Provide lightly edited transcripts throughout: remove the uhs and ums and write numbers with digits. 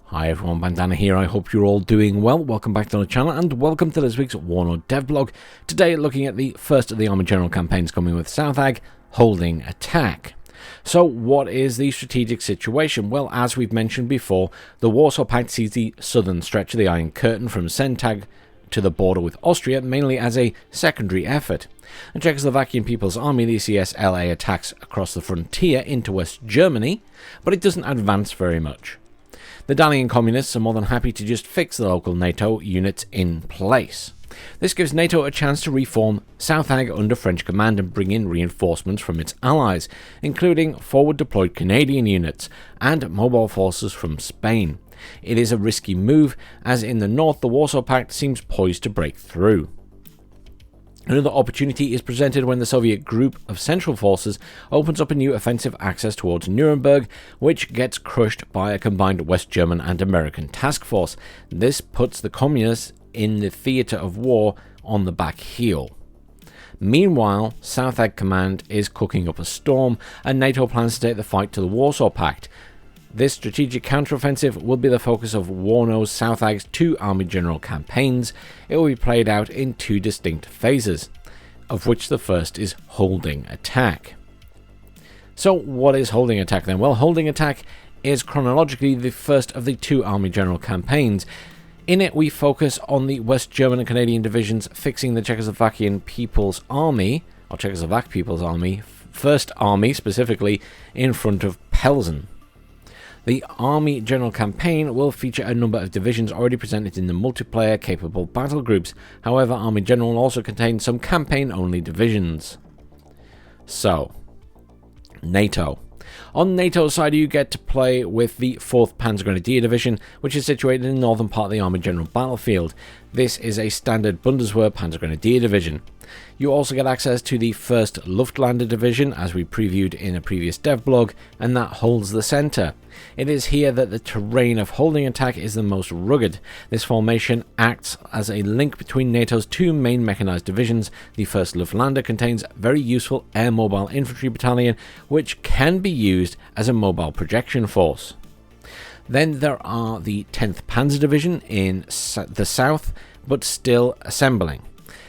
Hi everyone, Bandanner here. I hope you're all doing well. Welcome back to the channel and welcome to this week's WARNO devblog. Today looking at the first of the Army General campaigns coming with Southag Holiding Attack. So what is the strategic situation? Well, as we've mentioned before, the Warsaw Pact sees the southern stretch of the Iron Curtain from Southag to the border with Austria mainly as a secondary effort. The Czechoslovakian People's Army, the CSLA, attacks across the frontier into West Germany, but it doesn't advance very much. The Dannian communists are more than happy to just fix the local NATO units in place. This gives NATO a chance to reform Southag under French command and bring in reinforcements from its allies, including forward-deployed Canadian units and mobile forces from Spain. It is a risky move, as in the north the Warsaw Pact seems poised to break through. Another opportunity is presented when the Soviet group of Central Forces opens up a new offensive access towards Nuremberg, which gets crushed by a combined West German and American task force. This puts the Communists in the theatre of war on the back heel. Meanwhile, Southag Command is cooking up a storm, and NATO plans to take the fight to the Warsaw Pact. This strategic counteroffensive will be the focus of WARNO's Southag's two Army General campaigns. It will be played out in two distinct phases, of which the first is Holiding Attack. So what is Holiding Attack then? Well, Holiding Attack is chronologically the first of the two Army General campaigns. In it we focus on the West German and Canadian divisions fixing the Czechoslovakian People's Army, or Czechoslovak People's Army, First Army specifically, in front of Pelzen. The Army General campaign will feature a number of divisions already presented in the multiplayer capable battle groups. However, Army General will also contain some campaign-only divisions. So, NATO. On NATO's side, you get to play with the 4th Panzergrenadier Division, which is situated in the northern part of the Army General battlefield. This is a standard Bundeswehr Panzergrenadier Division. You also get access to the 1st Luftlandedivision Division, as we previewed in a previous devblog, and that holds the centre. It is here that the terrain of Holiding Attack is the most rugged. This formation acts as a link between NATO's two main mechanised divisions. The 1st Luftlandedivision contains very useful air mobile infantry battalion, which can be used as a mobile projection force. Then there are the 10th Panzer Division in the south, but still assembling.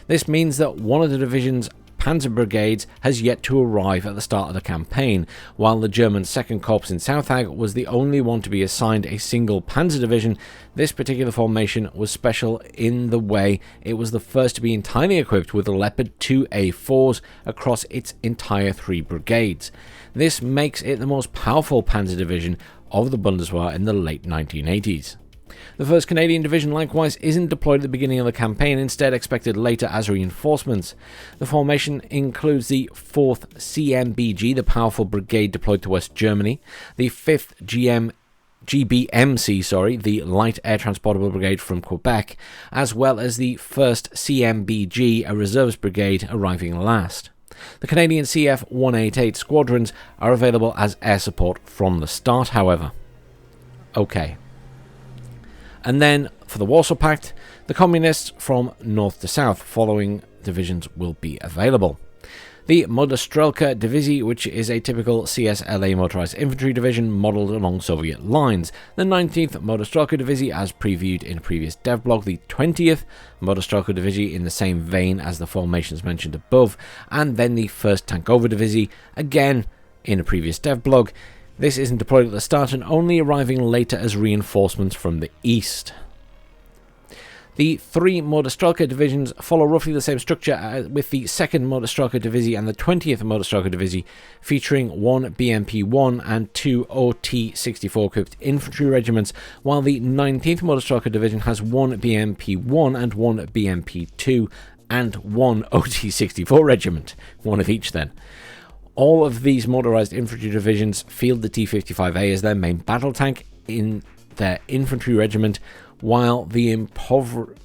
This means that one of the division's panzer brigades has yet to arrive at the start of the campaign, while the German 2nd Corps in Southag was the only one to be assigned a single panzer division. This particular formation was special in the way it was the first to be entirely equipped with Leopard 2A4s across its entire 3 brigades. This makes it the most powerful panzer division of the Bundeswehr in the late 1980s. The 1st Canadian Division likewise isn't deployed at the beginning of the campaign, instead expected later as reinforcements. The formation includes the 4th CMBG, the powerful brigade deployed to West Germany, the 5th GBMC, the Light Air Transportable Brigade from Quebec, as well as the 1st CMBG, a reserves brigade arriving last. The Canadian CF 188 squadrons are available as air support from the start, however. Okay. And then, for the Warsaw Pact, the Communists from north to south following divisions will be available. The Motostrelka Divizie, which is a typical CSLA motorized infantry division modelled along Soviet lines. The 19th Motostrelka Divizie, as previewed in a previous devblog. The 20th Motostrelka Divizie, in the same vein as the formations mentioned above. And then the 1st Tankova Divizie, again in a previous devblog. This isn't deployed at the start and only arriving later as reinforcements from the east. The 3 Motostrelka divisions follow roughly the same structure, with the 2nd Motostrelka Divizie and the 20th Motostrelka Divizie featuring 1 BMP-1 and 2 OT-64 equipped infantry regiments, while the 19th Motostrelka Division has 1 BMP-1 and 1 BMP-2 and 1 OT-64 regiment, one of each then. All of these motorized infantry divisions field the T-55A as their main battle tank in their infantry regiment, while the improvised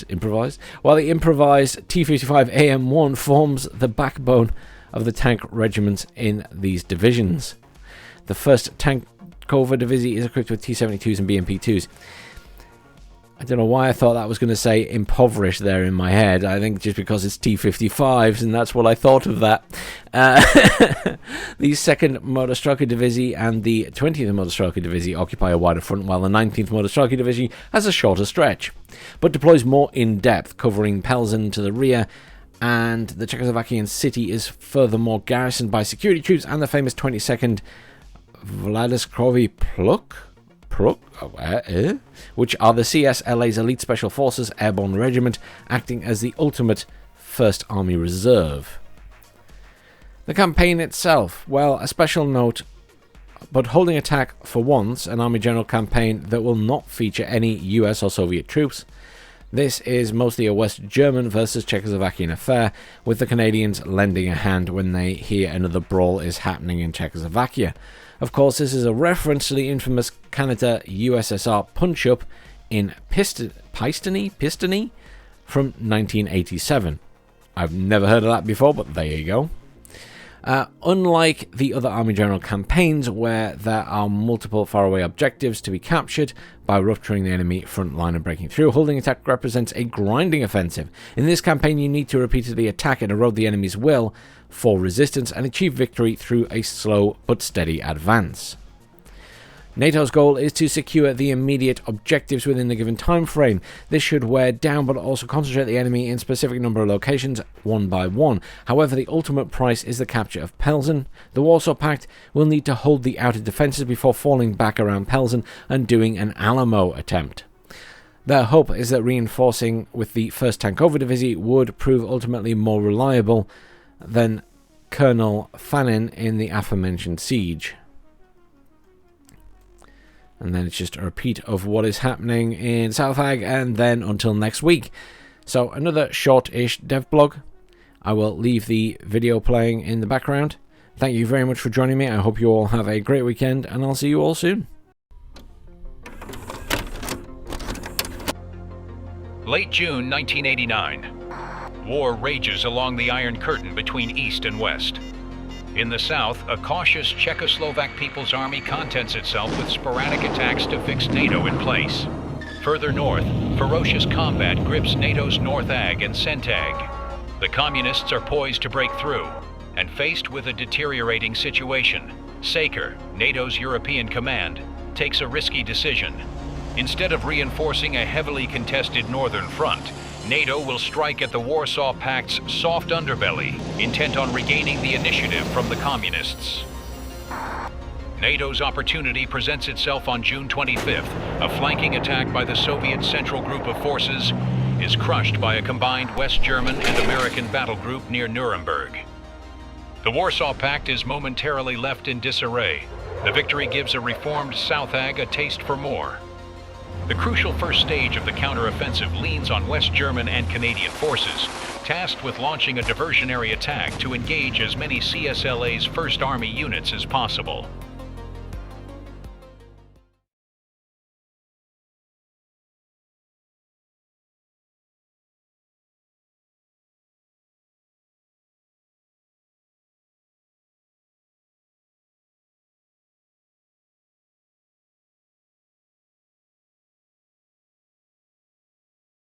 T-55AM1 forms the backbone of the tank regiments in these divisions. The 1st Tankova Divizie is equipped with T-72s and BMP-2s. I don't know why I thought that was going to say impoverished there in my head. I think just because it's T-55s, and that's what I thought of that. The 2nd Motorstrike Divisie and the 20th Motorstrike Divisie occupy a wider front, while the 19th Motorstrike Divisie has a shorter stretch, but deploys more in depth, covering Plzeň to the rear, and the Czechoslovakian city is furthermore garrisoned by security troops and the famous 22nd Vladislavi Pluk, which are the CSLA's Elite Special Forces Airborne Regiment, acting as the ultimate 1st Army Reserve. The campaign itself, well, a special note, but Holding Attack for once, an Army General campaign that will not feature any US or Soviet troops. This is mostly a West German versus Czechoslovakian affair, with the Canadians lending a hand when they hear another brawl is happening in Czechoslovakia. Of course, this is a reference to the infamous Canada-USSR punch-up in Pistony from 1987. I've never heard of that before, but there you go. Unlike the other Army General campaigns, where there are multiple faraway objectives to be captured by rupturing the enemy front line and breaking through, Holding Attack represents a grinding offensive. In this campaign, you need to repeatedly attack and erode the enemy's will for resistance and achieve victory through a slow but steady advance. NATO's goal is to secure the immediate objectives within the given time frame. This should wear down but also concentrate the enemy in a specific number of locations one by one. However, the ultimate price is the capture of Plzeň. The Warsaw Pact will need to hold the outer defences before falling back around Plzeň and doing an Alamo attempt. Their hope is that reinforcing with the 1st Tankover Divisie would prove ultimately more reliable than Colonel Fanin in the aforementioned siege. And then it's just a repeat of what is happening in Southag, and then until next week. So another short-ish devblog. I will leave the video playing in the background. Thank you very much for joining me. I hope you all have a great weekend, and I'll see you all soon. Late June 1989. War rages along the Iron Curtain between East and West. In the south, a cautious Czechoslovak People's Army contents itself with sporadic attacks to fix NATO in place. Further north, ferocious combat grips NATO's Northag and Centag. The Communists are poised to break through, and faced with a deteriorating situation, Saker, NATO's European command, takes a risky decision. Instead of reinforcing a heavily contested northern front, NATO will strike at the Warsaw Pact's soft underbelly, intent on regaining the initiative from the Communists. NATO's opportunity presents itself on June 25th. A flanking attack by the Soviet Central Group of Forces is crushed by a combined West German and American battle group near Nuremberg. The Warsaw Pact is momentarily left in disarray. The victory gives a reformed Southag a taste for more. The crucial first stage of the counteroffensive leans on West German and Canadian forces, tasked with launching a diversionary attack to engage as many CSLA's 1st Army units as possible.